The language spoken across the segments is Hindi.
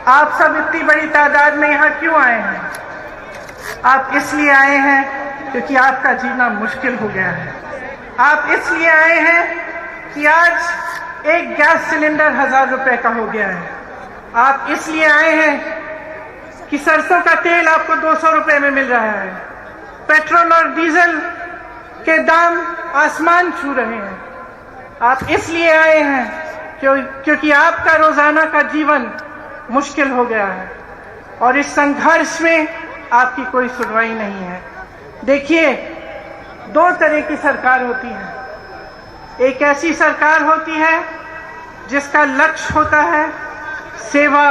आप सब इतनी बड़ी तादाद में यहाँ क्यों आए हैं? आप इसलिए आए हैं क्योंकि आपका जीना मुश्किल हो गया है। आप इसलिए आए हैं कि आज एक गैस सिलेंडर 1000 रुपए का हो गया है। आप इसलिए आए हैं कि सरसों का तेल आपको 200 रुपए में मिल रहा है। पेट्रोल और डीजल के दाम आसमान छू रहे हैं। आप इसलिए आए हैं क्योंकि आपका रोजाना का जीवन मुश्किल हो गया है और इस संघर्ष में आपकी कोई सुनवाई नहीं है। देखिए, दो तरह की सरकार होती है। एक ऐसी सरकार होती है जिसका लक्ष्य होता है सेवा,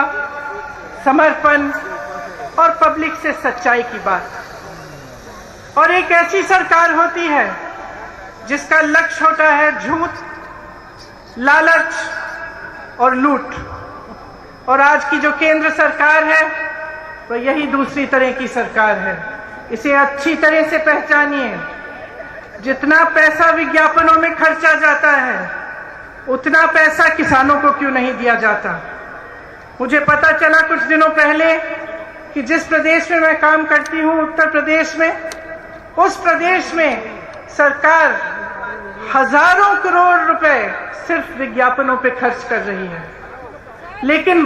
समर्पण और पब्लिक से सच्चाई की बात, और एक ऐसी सरकार होती है जिसका लक्ष्य होता है झूठ, लालच और लूट। और आज की जो केंद्र सरकार है वह यही दूसरी तरह की सरकार है। इसे अच्छी तरह से पहचानिए। जितना पैसा विज्ञापनों में खर्चा जाता है उतना पैसा किसानों को क्यों नहीं दिया जाता? मुझे पता चला कुछ दिनों पहले कि जिस प्रदेश में मैं काम करती हूँ, उत्तर प्रदेश में, उस प्रदेश में सरकार हजारों करोड़ रुपए सिर्फ विज्ञापनों पे खर्च कर रही है, लेकिन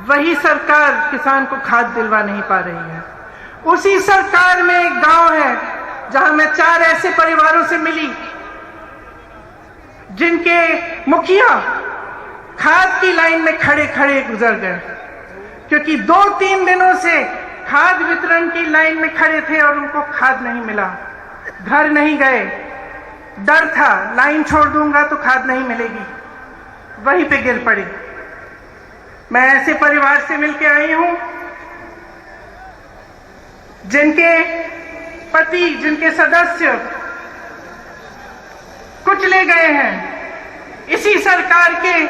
वही सरकार किसान को खाद दिलवा नहीं पा रही है। उसी सरकार में एक गांव है जहां मैं 4 ऐसे परिवारों से मिली जिनके मुखिया खाद की लाइन में खड़े खड़े गुजर गए क्योंकि 2-3 दिनों से खाद वितरण की लाइन में खड़े थे और उनको खाद नहीं मिला। घर नहीं गए, डर था लाइन छोड़ दूंगा तो खाद नहीं मिलेगी, वहीं पे गिर पड़े। मैं ऐसे परिवार से मिलकर आई हूं जिनके पति, जिनके सदस्य कुचले गए हैं इसी सरकार के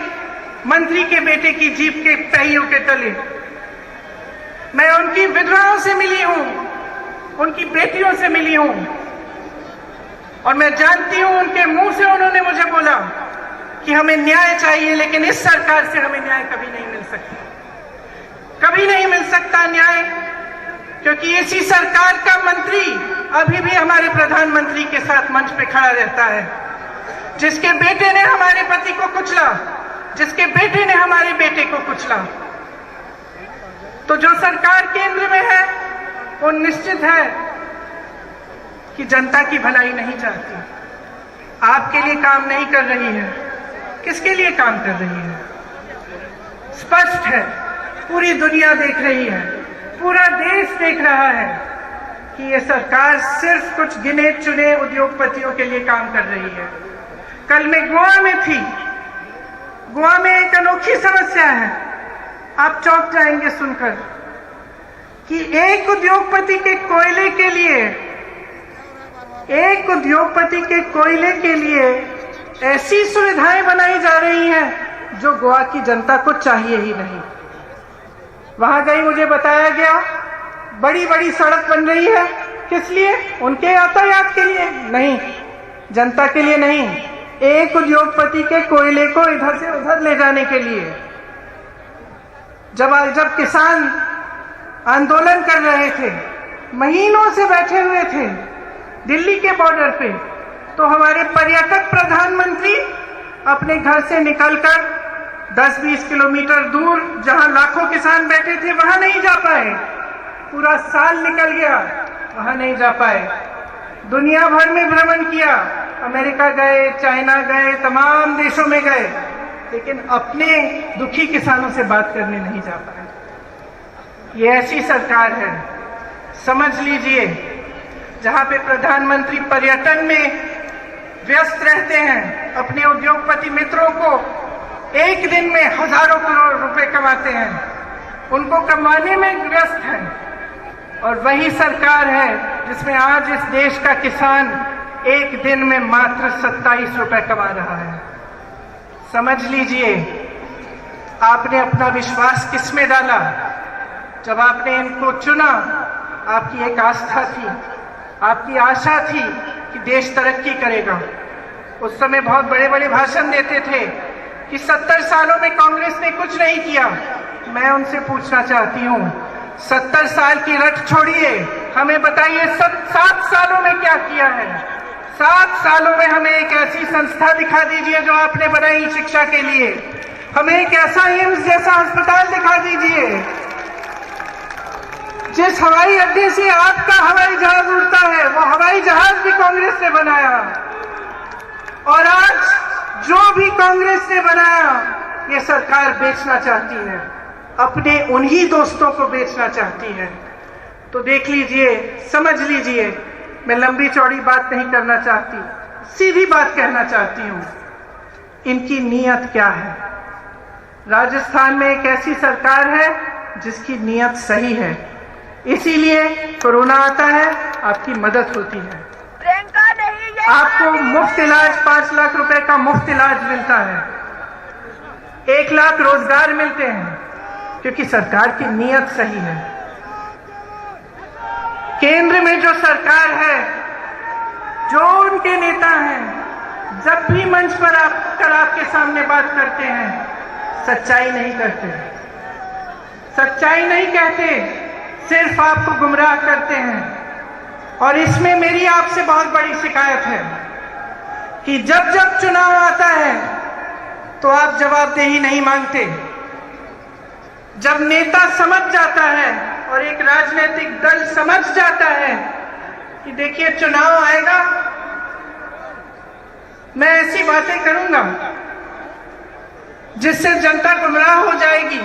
मंत्री के बेटे की जीप के पहियों के तले। मैं उनकी विधवाओं से मिली हूं, उनकी बेटियों से मिली हूं, और मैं जानती हूं उनके मुंह से उन्होंने मुझे बोला कि हमें न्याय चाहिए, लेकिन इस सरकार से हमें न्याय कभी नहीं मिल सकता, कभी नहीं मिल सकता न्याय, क्योंकि इसी सरकार का मंत्री अभी भी हमारे प्रधानमंत्री के साथ मंच पे खड़ा रहता है, जिसके बेटे ने हमारे पति को कुचला, जिसके बेटे ने हमारे बेटे को कुचला। तो जो सरकार केंद्र में है वो निश्चित है कि जनता की भलाई नहीं चाहती, आपके लिए काम नहीं कर रही है। किसके लिए काम कर रही है? स्पष्ट है, पूरी दुनिया देख रही है, पूरा देश देख रहा है कि ये सरकार सिर्फ कुछ गिने चुने उद्योगपतियों के लिए काम कर रही है। कल मैं गोवा में थी। गोवा में एक अनोखी समस्या है, आप चौंक जाएंगे सुनकर, कि एक उद्योगपति के कोयले के लिए ऐसी सुविधाएं बनाई जा रही हैं जो गोवा की जनता को चाहिए ही नहीं। वहां गई, मुझे बताया गया बड़ी बड़ी सड़क बन रही है, किस लिए? उनके यातायात के लिए नहीं, जनता के लिए नहीं, एक उद्योगपति के कोयले को इधर से उधर ले जाने के लिए। जब किसान आंदोलन कर रहे थे, महीनों से बैठे हुए थे दिल्ली के बॉर्डर पे, तो हमारे पर्यटक प्रधानमंत्री अपने घर से निकलकर 10-20 किलोमीटर दूर जहां लाखों किसान बैठे थे वहां नहीं जा पाए। पूरा साल निकल गया, वहां नहीं जा पाए। दुनिया भर में भ्रमण किया, अमेरिका गए, चाइना गए, तमाम देशों में गए, लेकिन अपने दुखी किसानों से बात करने नहीं जा पाए। ये ऐसी सरकार है, समझ लीजिए, जहां पे प्रधानमंत्री पर्यटन में व्यस्त रहते हैं, अपने उद्योगपति मित्रों को एक दिन में हजारों करोड़ रुपए कमाते हैं, उनको कमाने में व्यस्त हैं। और वही सरकार है जिसमें आज इस देश का किसान एक दिन में मात्र 27 रुपए कमा रहा है। समझ लीजिए, आपने अपना विश्वास किसमें डाला? जब आपने इनको चुना, आपकी एक आस्था थी, आपकी आशा थी कि देश तरक्की करेगा। उस समय बहुत बड़े बड़े भाषण देते थे, कि 70 सालों में कांग्रेस ने कुछ नहीं किया। मैं उनसे पूछना चाहती हूँ, 70 साल की रट छोड़िए, हमें बताइए 7 सालों में क्या किया है। 7 सालों में हमें एक ऐसी संस्था दिखा दीजिए जो आपने बनाई शिक्षा के लिए। हमें एक ऐसा एम्स जैसा अस्पताल दिखा दीजिए। जिस हवाई अड्डे से आपका हवाई जहाज उड़ता है, वो हवाई जहाज भी कांग्रेस ने बनाया। और आज जो भी कांग्रेस ने बनाया, ये सरकार बेचना चाहती है, अपने उन्हीं दोस्तों को बेचना चाहती है। तो देख लीजिए, समझ लीजिए, मैं लंबी चौड़ी बात नहीं करना चाहती, सीधी बात कहना चाहती हूं। इनकी नीयत क्या है? राजस्थान में एक ऐसी सरकार है जिसकी नीयत सही है, इसीलिए कोरोना आता है, आपकी मदद होती है, आपको मुफ्त इलाज, 5 लाख रुपए का मुफ्त इलाज मिलता है, 1 लाख रोजगार मिलते हैं, क्योंकि सरकार की नीयत सही है। केंद्र में जो सरकार है, जो उनके नेता हैं, जब भी मंच पर आकर आपके सामने बात करते हैं, सच्चाई नहीं करते, सच्चाई नहीं कहते, सिर्फ आपको गुमराह करते हैं। और इसमें मेरी आपसे बहुत बड़ी शिकायत है कि जब जब चुनाव आता है तो आप जवाबदेही नहीं मांगते। जब नेता समझ जाता है और एक राजनीतिक दल समझ जाता है कि देखिए चुनाव आएगा, मैं ऐसी बातें करूंगा जिससे जनता गुमराह हो जाएगी,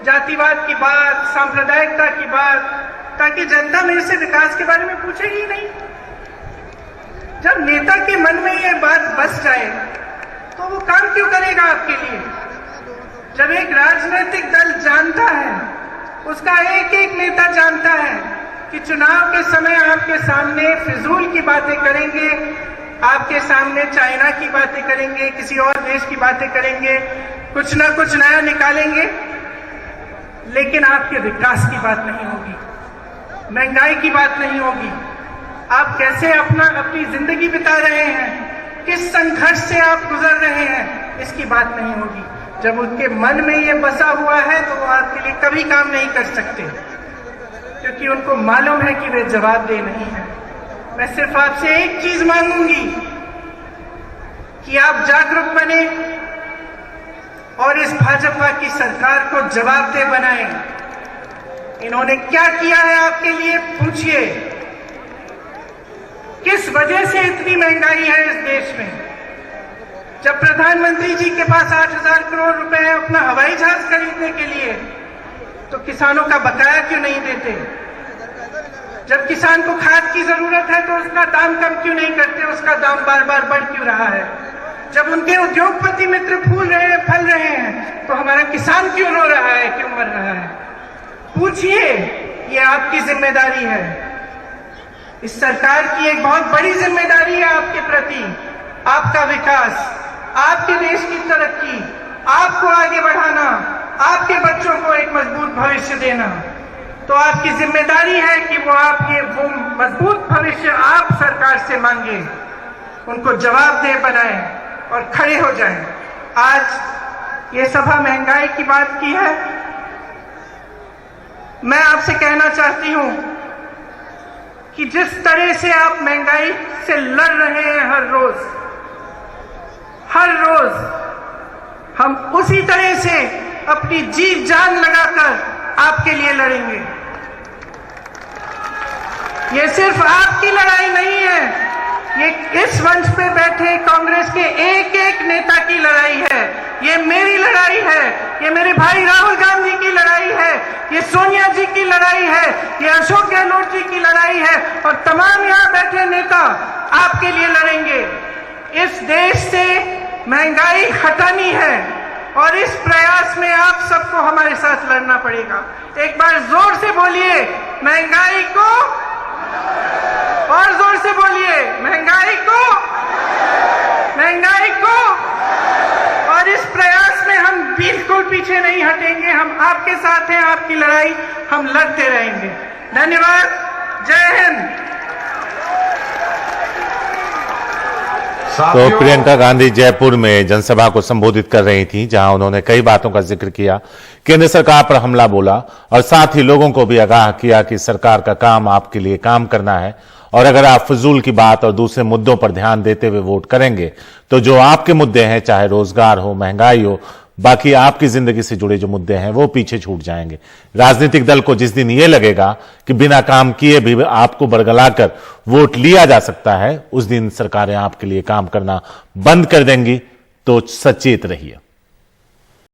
जातिवाद की बात, सांप्रदायिकता की बात, ताकि जनता मेरे से विकास के बारे में पूछेगी ही नहीं। जब नेता के मन में ये बात बस जाए तो वो काम क्यों करेगा आपके लिए? जब एक राजनीतिक दल जानता है, उसका एक एक नेता जानता है कि चुनाव के समय आपके सामने फिजूल की बातें करेंगे, आपके सामने चाइना की बातें करेंगे, किसी और देश की बातें करेंगे, कुछ ना कुछ नया निकालेंगे, लेकिन आपके विकास की बात नहीं होगी, महंगाई की बात नहीं होगी, आप कैसे अपनी जिंदगी बिता रहे हैं, किस संघर्ष से आप गुजर रहे हैं, इसकी बात नहीं होगी। जब उनके मन में ये बसा हुआ है तो वो आपके लिए कभी काम नहीं कर सकते, क्योंकि उनको मालूम है कि वे जवाबदेह नहीं है। मैं सिर्फ आपसे एक चीज मांगूंगी कि आप जागरूक बने और इस भाजपा की सरकार को जवाबदेह बनाएं। इन्होंने क्या किया है आपके लिए, पूछिए। किस वजह से इतनी महंगाई है इस देश में? जब प्रधानमंत्री जी के पास 8,000 करोड़ रुपए है अपना हवाई जहाज खरीदने के लिए, तो किसानों का बकाया क्यों नहीं देते? जब किसान को खाद की जरूरत है तो उसका दाम कम क्यों नहीं करते? उसका दाम बार बार बढ़ क्यों रहा है? जब उनके उद्योगपति मित्र फूल रहे हैं, फल रहे हैं, तो हमारा किसान क्यों रो रहा है, क्यों मर रहा है? पूछिए, ये आपकी जिम्मेदारी है। इस सरकार की एक बहुत बड़ी जिम्मेदारी है आपके प्रति, आपका विकास, आपके देश की तरक्की, आपको आगे बढ़ाना, आपके बच्चों को एक मजबूत भविष्य देना। तो आपकी जिम्मेदारी है कि वो मजबूत भविष्य आप सरकार से मांगे, उनको जवाबदेह बनाएं और खड़े हो जाएं। आज ये सभा महंगाई की बात की है, मैं आपसे कहना चाहती हूं कि जिस तरह से आप महंगाई से लड़ रहे हैं हर रोज हम उसी तरह से अपनी जी जान लगाकर आपके लिए लड़ेंगे। ये सिर्फ आपकी लड़ाई नहीं है, ये इस मंच पे बैठे कांग्रेस के एक एक नेता की लड़ाई है, ये मेरी लड़ाई है, ये मेरे भाई राहुल गांधी की लड़ाई है, ये सोनिया जी की लड़ाई है, ये अशोक गहलोत जी की लड़ाई है, और तमाम यहाँ बैठे नेता आपके लिए लड़ेंगे। इस देश से महंगाई हटानी है और इस प्रयास में आप सबको हमारे साथ लड़ना पड़ेगा। एक बार जोर से बोलिए, महंगाई को, और जोर से बोलिए, महंगाई को, महंगाई को। और इस प्रयास में हम बिल्कुल पीछे नहीं हटेंगे, हम आपके साथ हैं, आपकी लड़ाई हम लड़ते रहेंगे। धन्यवाद, जय हिंद। तो प्रियंका गांधी जयपुर में जनसभा को संबोधित कर रही थी, जहां उन्होंने कई बातों का जिक्र किया, केंद्र सरकार पर हमला बोला और साथ ही लोगों को भी आगाह किया कि सरकार का काम आपके लिए काम करना है और अगर आप फजूल की बात और दूसरे मुद्दों पर ध्यान देते हुए वोट करेंगे तो जो आपके मुद्दे हैं, चाहे रोजगार हो, महंगाई हो, बाकी आपकी जिंदगी से जुड़े जो मुद्दे हैं वो पीछे छूट जाएंगे। राजनीतिक दल को जिस दिन ये लगेगा कि बिना काम किए भी आपको बरगलाकर वोट लिया जा सकता है, उस दिन सरकारें आपके लिए काम करना बंद कर देंगी। तो सचेत रहिए।